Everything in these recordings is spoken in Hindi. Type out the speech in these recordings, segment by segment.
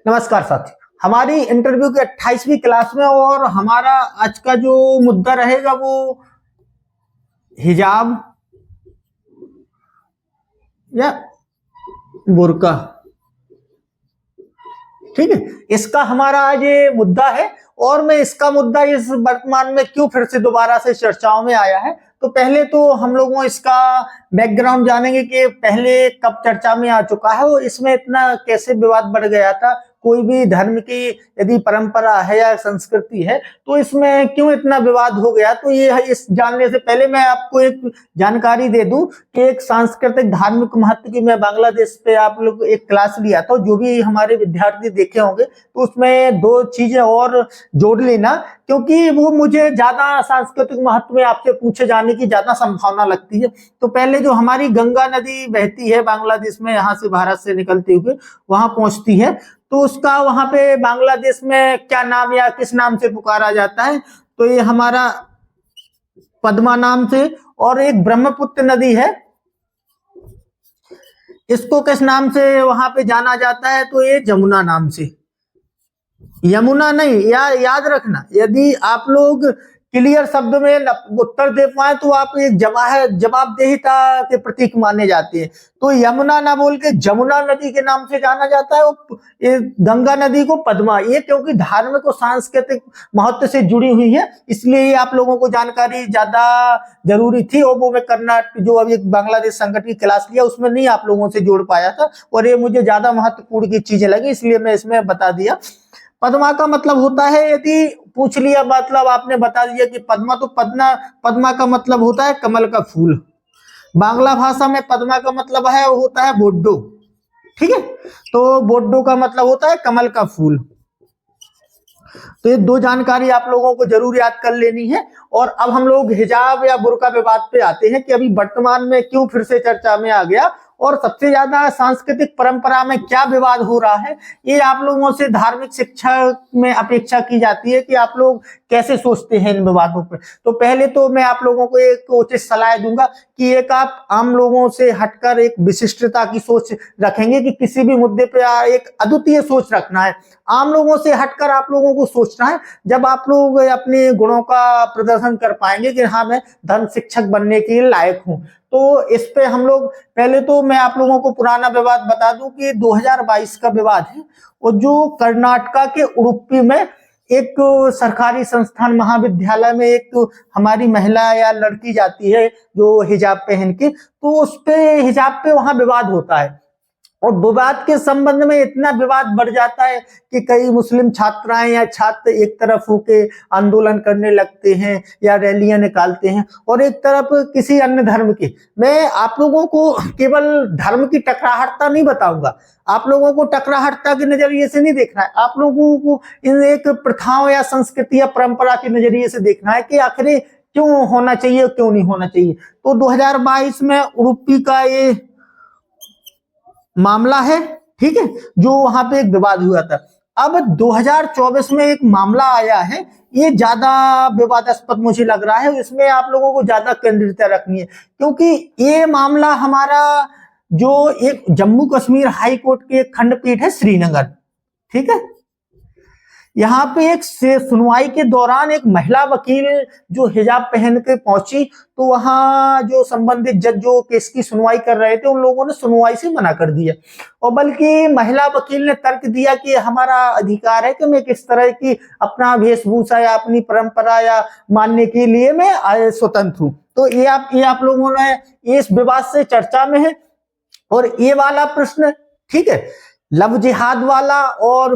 नमस्कार साथी, हमारी इंटरव्यू की 28वीं क्लास में और हमारा आज का जो मुद्दा रहेगा वो हिजाब या बुर्का। ठीक है, इसका हमारा आज ये मुद्दा है और मैं इसका मुद्दा इस वर्तमान में क्यों फिर से दोबारा से चर्चाओं में आया है। तो पहले तो हम लोगों इसका बैकग्राउंड जानेंगे कि पहले कब चर्चा में आ चुका है और इसमें इतना कैसे विवाद बढ़ गया था। कोई भी धर्म की यदि परंपरा है या संस्कृति है तो इसमें क्यों इतना विवाद हो गया। तो ये इस जानने से पहले मैं आपको एक जानकारी दे दूं कि एक सांस्कृतिक धार्मिक महत्व की मैं बांग्लादेश पे आप लोग एक क्लास लिया था, जो भी हमारे विद्यार्थी देखे होंगे तो उसमें दो चीजें और जोड़ लेना, क्योंकि वो मुझे ज्यादा सांस्कृतिक महत्व में आपसे पूछे जाने की ज्यादा संभावना लगती है। तो पहले जो हमारी गंगा नदी बहती है बांग्लादेश में, यहाँ से भारत से निकलते हुए वहां पहुंचती है, तो उसका वहां पे बांग्लादेश में क्या नाम या किस नाम से पुकारा जाता है। तो ये हमारा पद्मा नाम से, और एक ब्रह्मपुत्र नदी है, इसको किस नाम से वहां पे जाना जाता है, तो ये जमुना नाम से। यमुना नहीं, याद रखना, यदि आप लोग क्लियर शब्द में उत्तर दे पाए तो आप एक जवाबदेहिता के प्रतीक माने जाते हैं। तो यमुना ना बोल के जमुना नदी के नाम से जाना जाता है और ये गंगा नदी को पद्मा, ये क्योंकि धार्मिक और सांस्कृतिक महत्व से जुड़ी हुई है, इसलिए आप लोगों को जानकारी ज्यादा जरूरी थी। और वो मैं कर्नाटक जो अभी बांग्लादेश संकट की क्लास लिया उसमें नहीं आप लोगों से जोड़ पाया था और ये मुझे ज्यादा महत्वपूर्ण की चीजें लगी, इसलिए मैं इसमें बता दिया। पद्मा का मतलब होता है, यदि पूछ लिया मतलब आपने बता दिया कि पद्मा, तो पद्मा का मतलब होता है कमल का फूल। बांग्ला भाषा में पद्मा का मतलब है होता है बोड्डो। ठीक है, तो बोड्डो का मतलब होता है कमल का फूल। तो ये दो जानकारी आप लोगों को जरूर याद कर लेनी है। और अब हम लोग हिजाब या बुर्का विवाद पे आते हैं कि अभी वर्तमान में क्यों फिर से चर्चा में आ गया और सबसे ज्यादा सांस्कृतिक परंपरा में क्या विवाद हो रहा है। ये आप लोगों से धार्मिक शिक्षा में अपेक्षा की जाती है कि आप लोग कैसे सोचते हैं इन विवादों पर। तो पहले तो मैं आप लोगों को एक उचित सलाह दूंगा कि एक आप आम लोगों से हटकर एक विशिष्टता की सोच रखेंगे कि किसी भी मुद्दे पर एक अद्वितीय सोच रखना है। आम लोगों से हटकर आप लोगों को सोचना है। जब आप लोग अपने गुणों का प्रदर्शन कर पाएंगे कि हाँ मैं धर्म शिक्षक बनने के लायक हूं, तो इस पे हम लोग पहले तो मैं आप लोगों को पुराना विवाद बता दूं कि 2022 का विवाद है और जो कर्नाटका के उडुपी में एक सरकारी संस्थान महाविद्यालय में एक हमारी महिला या लड़की जाती है जो हिजाब पहन के, तो उस पे हिजाब पे वहां विवाद होता है। और विवाद के संबंध में इतना विवाद बढ़ जाता है कि कई मुस्लिम छात्राएं या छात्र एक तरफ होके आंदोलन करने लगते हैं या रैलियां निकालते हैं और एक तरफ किसी अन्य धर्म के। मैं आप लोगों को केवल धर्म की टकराहटता नहीं बताऊंगा, आप लोगों को टकराहटता के नजरिए से नहीं देखना है, आप लोगों को इन एक प्रथाओं या संस्कृति या परंपरा के नजरिए से देखना है कि आखिर क्यों होना चाहिए क्यों नहीं होना चाहिए। तो 2022 में उडुपी का ये मामला है, ठीक है, जो वहां पे एक विवाद हुआ था। अब 2024 में एक मामला आया है, ये ज्यादा विवादास्पद मुझे लग रहा है, इसमें आप लोगों को ज्यादा केंद्रितता रखनी है क्योंकि ये मामला हमारा जो एक जम्मू कश्मीर हाई कोर्ट की एक खंडपीठ है श्रीनगर, ठीक है, यहाँ पे एक सुनवाई के दौरान एक महिला वकील जो हिजाब पहन के पहुंची, तो वहां जो संबंधित जज जो केस की सुनवाई कर रहे थे उन लोगों ने सुनवाई से मना कर दिया और बल्कि महिला वकील ने तर्क दिया कि हमारा अधिकार है कि मैं किस तरह की अपना वेशभूषा या अपनी परंपरा या मानने के लिए मैं स्वतंत्र हूं। तो ये आप लोगों ने इस विवाद से चर्चा में है। और ये वाला प्रश्न, ठीक है, लव जिहाद वाला और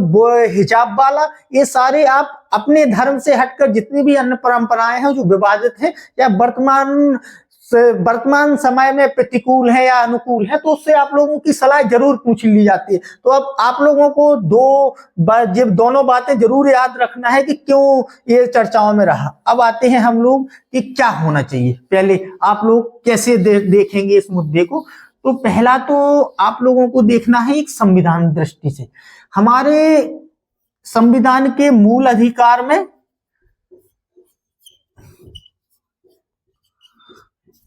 हिजाब वाला, ये सारे आप अपने धर्म से हटकर जितनी भी अन्य परंपराएं हैं जो विवादित हैं या वर्तमान समय में प्रतिकूल है या अनुकूल है, तो उससे आप लोगों की सलाह जरूर पूछ ली जाती है। तो अब आप लोगों को दोनों बातें जरूर याद रखना है कि क्यों ये चर्चाओं में रहा। अब आते हैं हम लोग कि क्या होना चाहिए। पहले आप लोग कैसे देखेंगे इस मुद्दे को। तो पहला तो आप लोगों को देखना है एक संविधान दृष्टि से। हमारे संविधान के मूल अधिकार में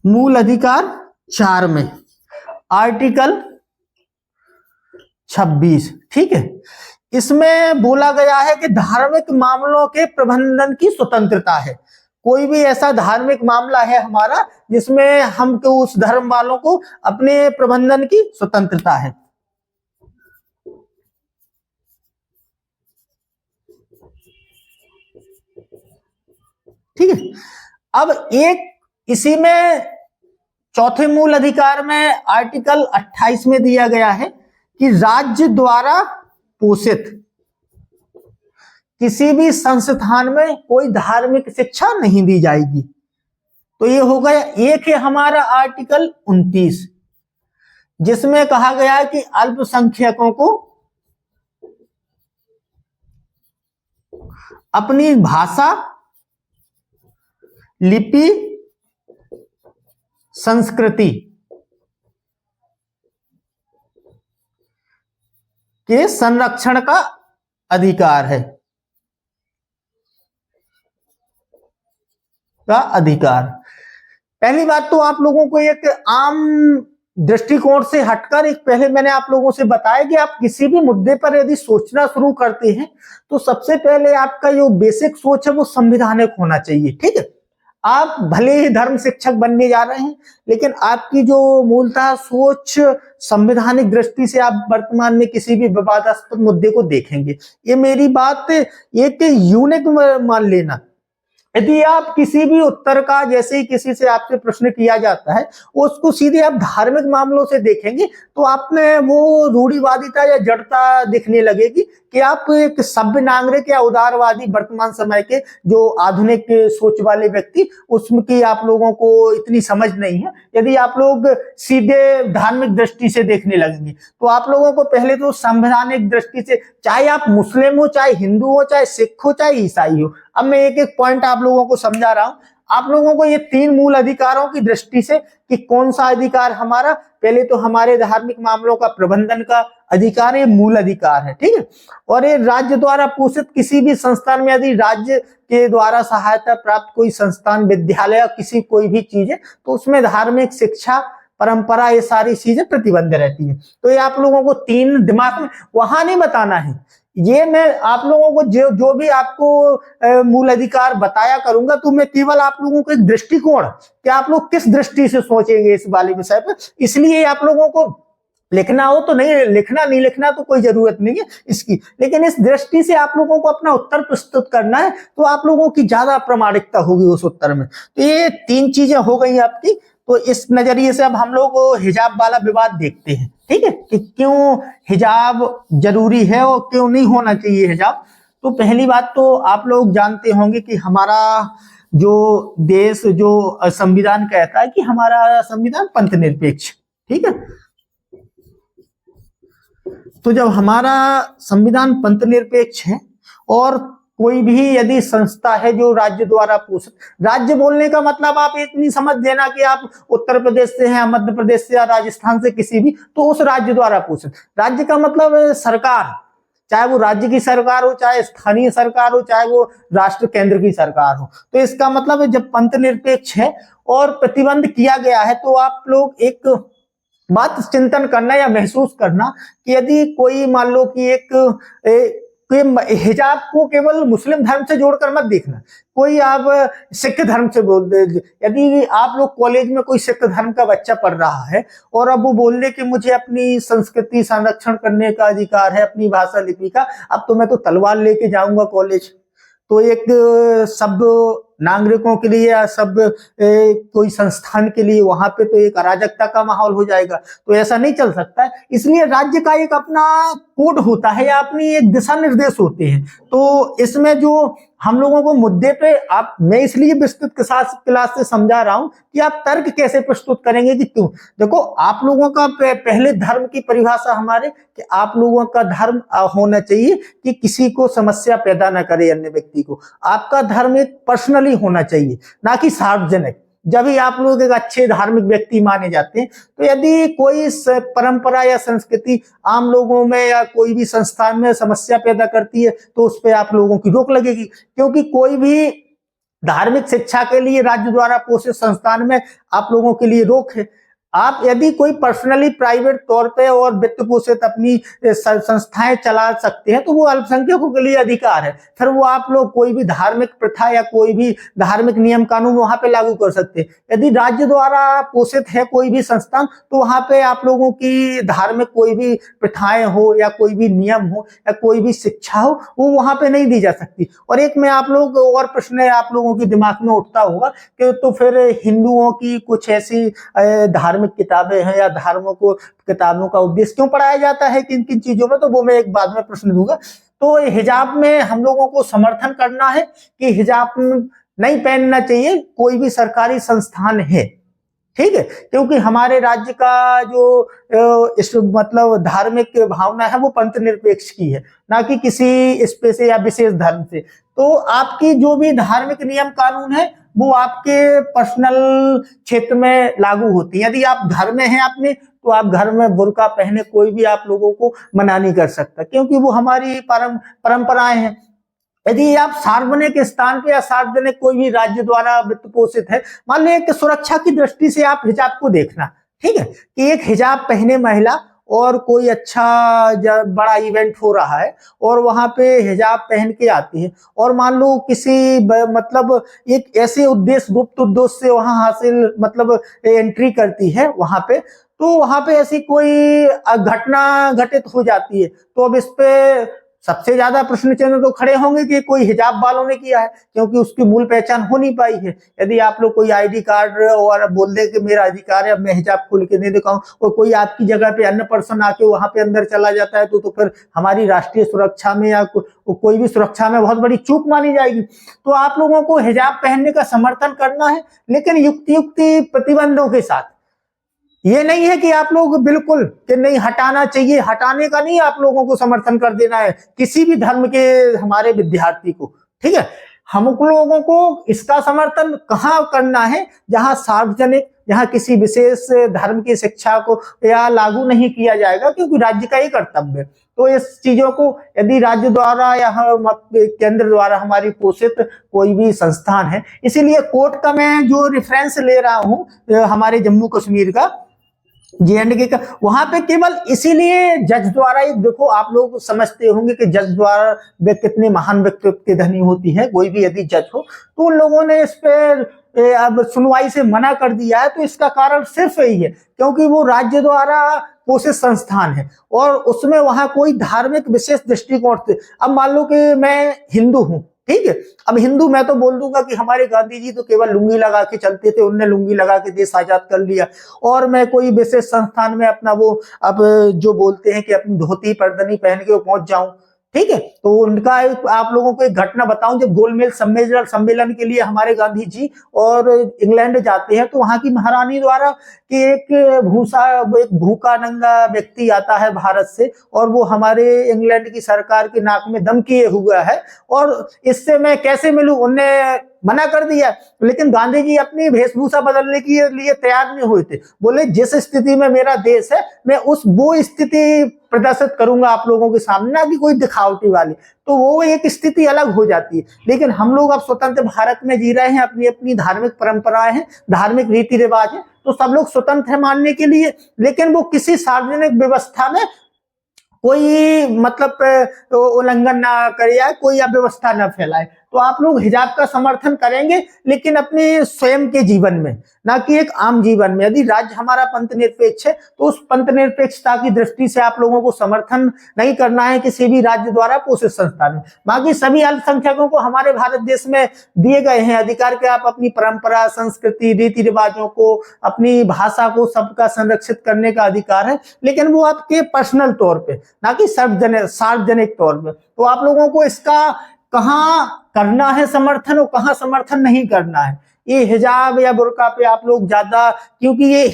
मूल अधिकार 4 में आर्टिकल 26, ठीक है, इसमें बोला गया है कि धार्मिक मामलों के प्रबंधन की स्वतंत्रता है। कोई भी ऐसा धार्मिक मामला है हमारा जिसमें हमको उस धर्म वालों को अपने प्रबंधन की स्वतंत्रता है। ठीक है। अब एक इसी में चौथे मूल अधिकार में आर्टिकल 28 में दिया गया है कि राज्य द्वारा पोषित किसी भी संस्थान में कोई धार्मिक शिक्षा नहीं दी जाएगी। तो ये हो गया। एक है हमारा आर्टिकल 29 जिसमें कहा गया है कि अल्पसंख्यकों को अपनी भाषा, लिपि, संस्कृति के संरक्षण का अधिकार है, पहली बात तो आप लोगों को एक आम दृष्टिकोण से हटकर एक पहले मैंने आप लोगों से बताया कि आप किसी भी मुद्दे पर यदि सोचना शुरू करते हैं तो सबसे पहले आपका जो बेसिक सोच है वो संवैधानिक होना चाहिए। ठीक है। आप भले ही धर्म शिक्षक बनने जा रहे हैं लेकिन आपकी जो मूलतः सोच संवैधानिक दृष्टि से आप वर्तमान में किसी भी विवादास्पद मुद्दे को देखेंगे। ये मेरी बात एक यूनिक मान लेना। यदि आप किसी भी उत्तर का, जैसे ही किसी से आपसे प्रश्न किया जाता है उसको सीधे आप धार्मिक मामलों से देखेंगे तो आप में वो रूढ़िवादिता या जड़ता दिखने लगेगी कि आप एक सभ्य नागरिक या उदारवादी वर्तमान समय के जो आधुनिक सोच वाले व्यक्ति उसकी आप लोगों को इतनी समझ नहीं है। यदि आप लोग सीधे धार्मिक दृष्टि से देखने लगेंगे तो आप लोगों को पहले तो संवैधानिक दृष्टि से, चाहे आप मुस्लिम हो, चाहे हिंदू हो, चाहे सिख हो, चाहे ईसाई हो, अब मैं एक एक पॉइंट आप लोगों को समझा रहा हूं। आप लोगों को ये 3 मूल अधिकारों की दृष्टि से कि कौन सा अधिकार हमारा, पहले तो हमारे धार्मिक मामलों का प्रबंधन का अधिकार, ये मूल अधिकार है। ठीक है। और ये राज्य द्वारा पोषित किसी भी संस्थान में यदि राज्य के द्वारा सहायता प्राप्त कोई संस्थान, विद्यालय या किसी कोई भी चीज है तो उसमें धार्मिक शिक्षा, परंपरा, ये सारी चीजें प्रतिबंध रहती है। तो ये आप लोगों को 3 दिमाग में वहां नहीं बताना है। ये मैं आप लोगों को जो भी आपको मूल अधिकार बताया करूंगा तो मैं केवल आप लोगों को एक दृष्टिकोण कि आप लोग किस दृष्टि से सोचेंगे इस वाले विषय पर, इसलिए आप लोगों को लिखना हो तो नहीं लिखना तो कोई जरूरत नहीं है इसकी, लेकिन इस दृष्टि से आप लोगों को अपना उत्तर प्रस्तुत करना है तो आप लोगों की ज्यादा प्रामाणिकता होगी उस उत्तर में। तो ये 3 चीजें हो गई आपकी। तो इस नजरिए से अब हम लोग हिजाब वाला विवाद देखते हैं। ठीक है, कि क्यों हिजाब जरूरी है और क्यों नहीं होना चाहिए हिजाब। तो पहली बात तो आप लोग जानते होंगे कि हमारा जो देश, जो संविधान कहता है कि हमारा संविधान पंथ निरपेक्ष। ठीक है। तो जब हमारा संविधान पंथ निरपेक्ष है और कोई भी यदि संस्था है जो राज्य द्वारा पोषित, राज्य बोलने का मतलब आप इतनी समझ देना कि आप उत्तर प्रदेश से हैं, मध्य प्रदेश से या राजस्थान से किसी भी, तो उस राज्य द्वारा पोषित। राज्य का मतलब सरकार, चाहे वो राज्य की सरकार हो, चाहे स्थानीय सरकार हो, चाहे वो राष्ट्र केंद्र की सरकार हो। तो इसका मतलब जब पंथ निरपेक्ष है और प्रतिबंध किया गया है तो आप लोग एक बात चिंतन करना या महसूस करना कि यदि कोई मान लो कि एक हिजाब को केवल मुस्लिम धर्म से जोड़कर मत देखना, कोई आप सिख धर्म से बोल दे। यदि आप लोग कॉलेज में कोई सिख धर्म का बच्चा पढ़ रहा है और अब वो बोल दे कि मुझे अपनी संस्कृति संरक्षण करने का अधिकार है, अपनी भाषा लिपि का, अब तो मैं तो तलवार लेके जाऊंगा कॉलेज, तो एक सब नागरिकों के लिए या सब कोई संस्थान के लिए वहां पे तो एक अराजकता का माहौल हो जाएगा। तो ऐसा नहीं चल सकता है। इसलिए राज्य का एक अपना कोड होता है या अपनी एक दिशा निर्देश होते हैं। तो इसमें जो हम लोगों को मुद्दे पे मैं इसलिए विस्तृत क्लास से समझा रहा हूं कि आप तर्क कैसे प्रस्तुत करेंगे कि क्यों। देखो, आप लोगों का पहले धर्म की परिभाषा हमारे कि आप लोगों का धर्म होना चाहिए कि किसी को समस्या पैदा ना करे अन्य व्यक्ति को। आपका धर्म एक पर्सनली होना चाहिए, ना कि सार्वजनिक। जब ही आप लोग एक अच्छे धार्मिक व्यक्ति माने जाते हैं। तो यदि कोई परंपरा या संस्कृति आम लोगों में या कोई भी संस्थान में समस्या पैदा करती है तो उस पर आप लोगों की रोक लगेगी, क्योंकि कोई भी धार्मिक शिक्षा के लिए राज्य द्वारा पोषित संस्थान में आप लोगों के लिए रोक है। आप यदि कोई पर्सनली प्राइवेट तौर पे और वित्त पोषित अपनी संस्थाएं चला सकते हैं तो वो अल्पसंख्यकों के लिए अधिकार है। फिर वो आप लोग कोई भी धार्मिक प्रथा या कोई भी धार्मिक नियम कानून वहां पे लागू कर सकते हैं। यदि राज्य द्वारा पोषित है कोई भी संस्थान तो वहां पे आप लोगों की धार्मिक कोई भी प्रथाएं हो या कोई भी नियम हो या कोई भी शिक्षा हो वो वहां पे नहीं दी जा सकती। और एक में आप लोग और प्रश्न आप लोगों के दिमाग में उठता होगा कि तो फिर हिंदुओं की कुछ ऐसी धार्मिक किताबें हैं या धार्मिक किताबों का उद्देश्य क्यों पढ़ाया जाता है किन किन चीजों में, तो वो मैं एक बाद में प्रश्न दूंगा। तो हिजाब में हम लोगों को समर्थन करना है कि हिजाब नहीं पहनना चाहिए कोई भी सरकारी संस्थान है, ठीक है, क्योंकि हमारे राज्य का जो इस मतलब धार्मिक भावना है वो पंथ निरपेक्ष की है, ना कि किसी इस पे से या विशेष धर्म से। तो आपकी जो भी धार्मिक नियम कानून है वो आपके पर्सनल क्षेत्र में लागू होती है। यदि आप घर में हैं अपने तो आप घर में बुर्का पहने कोई भी आप लोगों को मना नहीं कर सकता, क्योंकि वो हमारी परंपराएं हैं। यदि आप सार्वजनिक स्थान पे या सार्वजनिक कोई भी राज्य द्वारा वित्त पोषित है, मान लीजिए कि सुरक्षा की दृष्टि से आप हिजाब को देखना, ठीक है, कि एक हिजाब पहने महिला और कोई अच्छा बड़ा इवेंट हो रहा है और वहां पे हिजाब पहन के आती है और मान लो किसी मतलब एक ऐसे उद्देश्य गुप्त उद्देश्य से वहां हासिल मतलब एंट्री करती है वहां पे, तो वहां पे ऐसी कोई घटना घटित हो जाती है तो अब इस पे सबसे ज्यादा प्रश्न चिन्ह तो खड़े होंगे कि कोई हिजाब वालों ने किया है, क्योंकि उसकी मूल पहचान हो नहीं पाई है। यदि आप लोग कोई आईडी कार्ड और बोल दे कि मेरा अधिकार है अब मैं हिजाब खोल के नहीं दिखाऊं और कोई आपकी जगह पे अन्य पर्सन आके वहां पे अंदर चला जाता है तो फिर हमारी राष्ट्रीय सुरक्षा में या कोई भी सुरक्षा में बहुत बड़ी चूक मानी जाएगी। तो आप लोगों को हिजाब पहनने का समर्थन करना है, लेकिन युक्ति प्रतिबंधों के साथ। ये नहीं है कि आप लोग बिल्कुल कि नहीं हटाना चाहिए, हटाने का नहीं आप लोगों को समर्थन कर देना है किसी भी धर्म के हमारे विद्यार्थी को, ठीक है। हम लोगों को इसका समर्थन कहाँ करना है जहां सार्वजनिक, जहां किसी विशेष धर्म की शिक्षा को या लागू नहीं किया जाएगा, क्योंकि राज्य का ही कर्तव्य है। तो इस चीजों को यदि राज्य द्वारा या केंद्र द्वारा हमारी पोषित कोई भी संस्थान है, इसीलिए कोर्ट का मैं जो रेफरेंस ले रहा हूं हमारे जम्मू कश्मीर का J&K का, वहां पे केवल इसीलिए जज द्वारा, एक देखो आप लोग समझते होंगे कि जज द्वारा वे कितने महान व्यक्तित्व की धनी होती है, कोई भी यदि जज हो तो उन लोगों ने इस पे अब सुनवाई से मना कर दिया है। तो इसका कारण सिर्फ यही है क्योंकि वो राज्य द्वारा पोषित संस्थान है और उसमें वहां कोई धार्मिक विशेष दृष्टिकोण से, अब मान लो कि मैं हिंदू हूं, ठीक है, अब हिंदू मैं तो बोल दूंगा कि हमारे गांधी जी तो केवल लुंगी लगा के चलते थे, उनने लुंगी लगा के देश आजाद कर लिया, और मैं कोई विशेष संस्थान में अपना वो अब जो बोलते हैं कि अपनी धोती पर्दनी पहन के वो पहुंच जाऊं, ठीक है। तो उनका आप लोगों को एक घटना बताऊं, जब गोलमेज सम्मेलन के लिए हमारे गांधी जी और इंग्लैंड जाते हैं तो वहां की महारानी द्वारा कि एक भूखा नंगा व्यक्ति आता है भारत से और वो हमारे इंग्लैंड की सरकार के नाक में दम किए हुआ है और इससे मैं कैसे मिलूं, उनने मना कर दिया। लेकिन गांधी जी अपनी वेशभूषा बदलने के लिए तैयार नहीं हुए थे, बोले जिस स्थिति में मेरा देश है मैं वो स्थिति प्रदर्शित करूंगा आप लोगों के सामने, ना कि कोई दिखावटी वाली। तो वो एक स्थिति अलग हो जाती है। लेकिन हम लोग अब स्वतंत्र भारत में जी रहे हैं, अपनी अपनी धार्मिक परंपराएं हैं, धार्मिक रीति रिवाज है, तो सब लोग स्वतंत्र है मानने के लिए, लेकिन वो किसी सार्वजनिक व्यवस्था में कोई मतलब उल्लंघन ना करे या कोई अव्यवस्था न फैलाए। तो आप लोग हिजाब का समर्थन करेंगे लेकिन अपने स्वयं के जीवन में, ना कि एक आम जीवन में। यदि राज्य हमारा पंथ निरपेक्ष है तो उस पंथ निरपेक्षता की दृष्टि से आप लोगों को समर्थन नहीं करना है किसी भी राज्य द्वारा पोषित संस्थान में। बाकी सभी अल्पसंख्यकों को हमारे भारत देश में दिए गए हैं अधिकार के आप अपनी परंपरा, संस्कृति, रीति रिवाजों को, अपनी भाषा को सबका संरक्षित करने का अधिकार है, लेकिन वो आपके पर्सनल तौर पे, ना कि सार्वजनिक तौर पे। तो आप लोगों को इसका कहाँ करना है समर्थन और कहाँ समर्थन नहीं करना है, ये हिजाब या बुर्का पे आप लोग ज्यादा, क्योंकि ये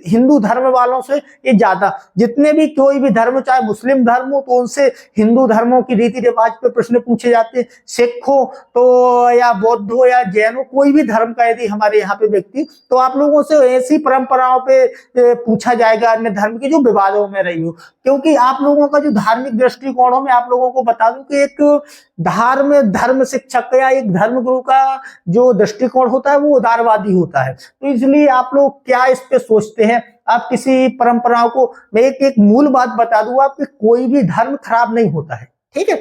हिंदू धर्म वालों से ये ज्यादा, जितने भी कोई भी धर्म, चाहे मुस्लिम धर्म हो तो उनसे हिंदू धर्मों की रीति रिवाज पे प्रश्न पूछे जाते हैं, सिख हो तो या बौद्ध हो या जैन हो, कोई भी धर्म का यदि हमारे यहाँ पे व्यक्ति, तो आप लोगों से ऐसी परंपराओं पे पूछा जाएगा अन्य धर्म की जो विवादों में रही हो। क्योंकि आप लोगों का जो धार्मिक दृष्टिकोण हो, मैं आप लोगों को बता दूं कि एक धर्म शिक्षक या एक धर्म गुरु का जो दृष्टिकोण होता है वो उदारवादी होता है। तो इसलिए आप लोग क्या इस पे सोचते हैं, आप किसी परंपराओं को, मैं एक मूल बात बता दूं आपको, कोई भी धर्म खराब नहीं होता है, ठीक है।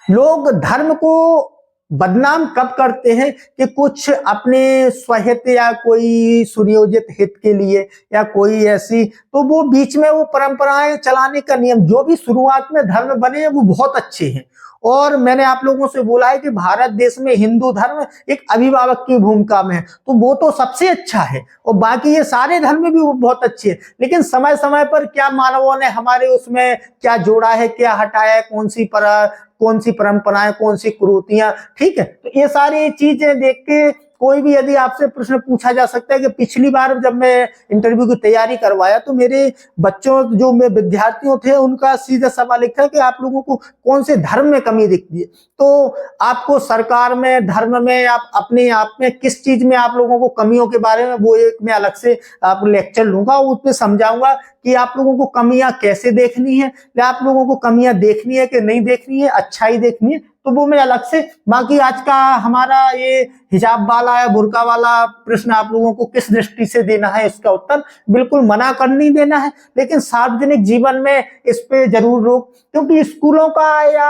लोग धर्म को बदनाम कब करते हैं कि कुछ अपने स्वहित या कोई सुनियोजित हित के लिए या कोई ऐसी, तो वो बीच में वो परंपराएं चलाने का नियम, जो भी शुरुआत में धर्म बने हैं वो बहुत अच्छे हैं। और मैंने आप लोगों से बोला है कि भारत देश में हिंदू धर्म एक अभिभावक की भूमिका में है, तो वो तो सबसे अच्छा है, और बाकी ये सारे धर्म भी वो बहुत अच्छे हैं। लेकिन समय समय पर क्या मानवों ने हमारे उसमें क्या जोड़ा है, क्या हटाया है, कौन सी परंपराएं, कौन सी कुरीतियां, ठीक है। तो ये सारी चीजें देख के कोई भी यदि आपसे प्रश्न पूछा जा सकता है कि पिछली बार जब मैं इंटरव्यू की तैयारी करवाया तो मेरे बच्चों, जो मेरे विद्यार्थियों थे, उनका सीधा सवाल एक था कि आप लोगों को कौन से धर्म में कमी दिखती है। तो आपको सरकार में, धर्म में, आप अपने आप में किस चीज में आप लोगों को कमियों के बारे में, वो एक मैं अलग से आप लेक्चर लूंगा, उसमें समझाऊंगा कि आप लोगों को कमियां कैसे देखनी है, या आप लोगों को कमियां देखनी है कि नहीं देखनी है, अच्छाई देखनी है, तो वो मैं अलग से। बाकी आज का हमारा ये हिजाब वाला या बुर्का वाला प्रश्न आप लोगों को किस दृष्टि से देना है, इसका उत्तर बिल्कुल मना कर नहीं देना है, लेकिन सार्वजनिक जीवन में इस पे जरूर रोक, क्योंकि स्कूलों का या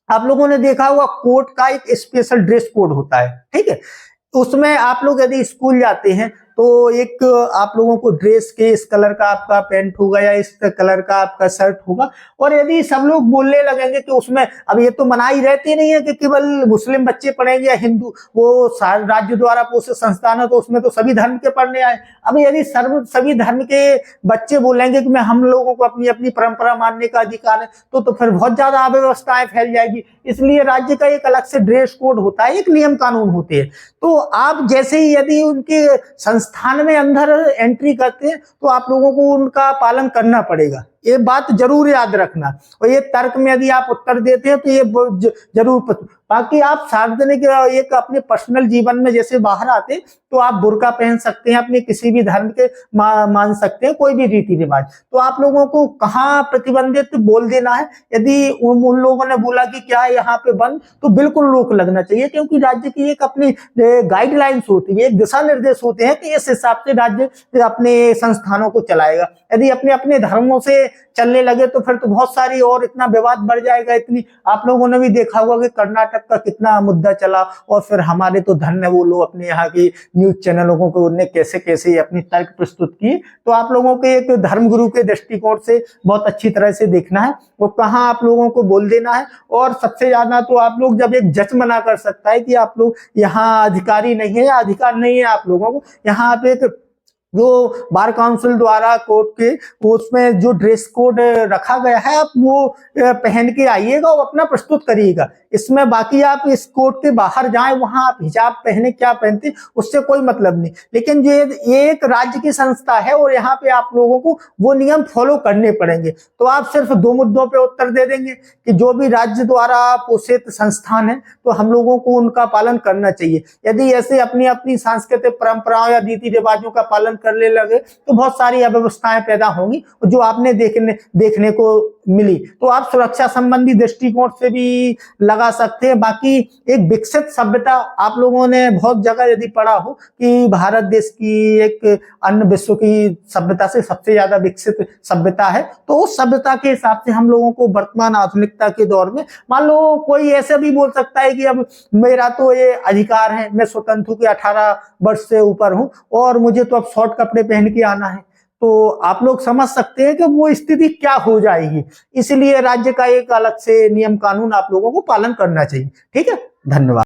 आप लोगों ने देखा होगा कोर्ट का एक स्पेशल ड्रेस कोड होता है, ठीक है। उसमें आप लोग यदि स्कूल जाते हैं तो एक आप लोगों को ड्रेस के इस कलर का आपका पैंट होगा या इस कलर का आपका शर्ट होगा, और यदि सब लोग बोलने लगेंगे कि उसमें, अब ये तो मनाही रहती नहीं है कि केवल मुस्लिम बच्चे पढ़ेंगे या हिंदू, वो राज्य द्वारा पोषित संस्थान है तो उसमें तो सभी धर्म के पढ़ने आए। अब यदि सभी धर्म के बच्चे बोलेंगे कि मैं, हम लोगों को अपनी अपनी परंपरा मानने का अधिकार है, तो फिर बहुत ज्यादा अव्यवस्थाएं फैल जाएगी। इसलिए राज्य का एक अलग से ड्रेस कोड होता है, एक नियम कानून होते हैं। तो आप जैसे ही यदि उनके संस्थान में अंदर एंट्री करते हैं तो आप लोगों को उनका पालन करना पड़ेगा, ये बात जरूर याद रखना। और ये तर्क में यदि आप उत्तर देते हैं तो ये जरूर। बाकी आप सार्वजनिक एक अपने पर्सनल जीवन में जैसे बाहर आते तो आप बुर्का पहन सकते हैं, अपने किसी भी धर्म के मान सकते हैं, कोई भी रीति रिवाज, तो आप लोगों को कहाँ प्रतिबंधित बोल देना है। यदि उन लोगों ने बोला कि क्या यहाँ पे बंद, तो बिल्कुल रोक लगना चाहिए, क्योंकि राज्य की एक अपनी गाइडलाइंस होती है, एक दिशा निर्देश होते हैं कि इस हिसाब से राज्य अपने संस्थानों को चलाएगा। यदि अपने अपने धर्मों से चलने लगे तो फिर तो बहुत सारी और इतना विवाद बढ़ जाएगा। इतनी आप लोगों ने भी देखा होगा कि कर्नाटक का कितना मुद्दा चला, और फिर हमारे तो धन्य वो लोग अपने यहाँ की न्यूज चैनलों को उन्होंने कैसे कैसे अपनी तर्क प्रस्तुत की। तो आप लोगों के एक धर्मगुरु के दृष्टिकोण से बहुत अच्छी तरह से देखना है वो कहाँ आप लोगों को बोल देना है। और सबसे ज्यादा तो आप लोग, जब एक जज मना कर सकता है कि आप लोग यहाँ अधिकारी नहीं है या अधिकार नहीं है आप लोगों को, यहाँ आप एक जो बार काउंसिल द्वारा कोर्ट के उसमें जो ड्रेस कोड रखा गया है, आप वो पहन के आइएगा और अपना प्रस्तुत करिएगा। इसमें बाकी आप इस कोर्ट के बाहर जाएं, वहां आप हिजाब पहने क्या पहनते उससे कोई मतलब नहीं, लेकिन ये एक राज्य की संस्था है और यहाँ पे आप लोगों को वो नियम फॉलो करने पड़ेंगे। तो आप सिर्फ 2 मुद्दों पे उत्तर दे देंगे कि जो भी राज्य द्वारा पोषित संस्थान है तो हम लोगों को उनका पालन करना चाहिए। यदि ऐसे अपनी अपनी सांस्कृतिक परंपराओं या रीति रिवाजों का पालन करने लगे तो बहुत सारी अव्यवस्थाएं पैदा होंगी जो आपने देखने को मिली। तो आप सुरक्षा संबंधी दृष्टिकोण से भी लगा सकते हैं। बाकी एक विकसित सभ्यता, आप लोगों ने बहुत जगह यदि पढ़ा हो कि भारत देश की एक अन्य विश्व की सभ्यता से सबसे ज्यादा विकसित सभ्यता है, तो उस सभ्यता के हिसाब से हम लोगों को वर्तमान आधुनिकता के दौर में, मान लो कोई ऐसे भी बोल सकता है कि अब मेरा तो ये अधिकार है, मैं स्वतंत्र हूं कि 18 वर्ष से ऊपर हूं और मुझे तो अब शॉर्ट कपड़े पहन के आना है। तो आप लोग समझ सकते हैं कि वो स्थिति क्या हो जाएगी। इसलिए राज्य का एक अलग से नियम कानून आप लोगों को पालन करना चाहिए। ठीक है, धन्यवाद।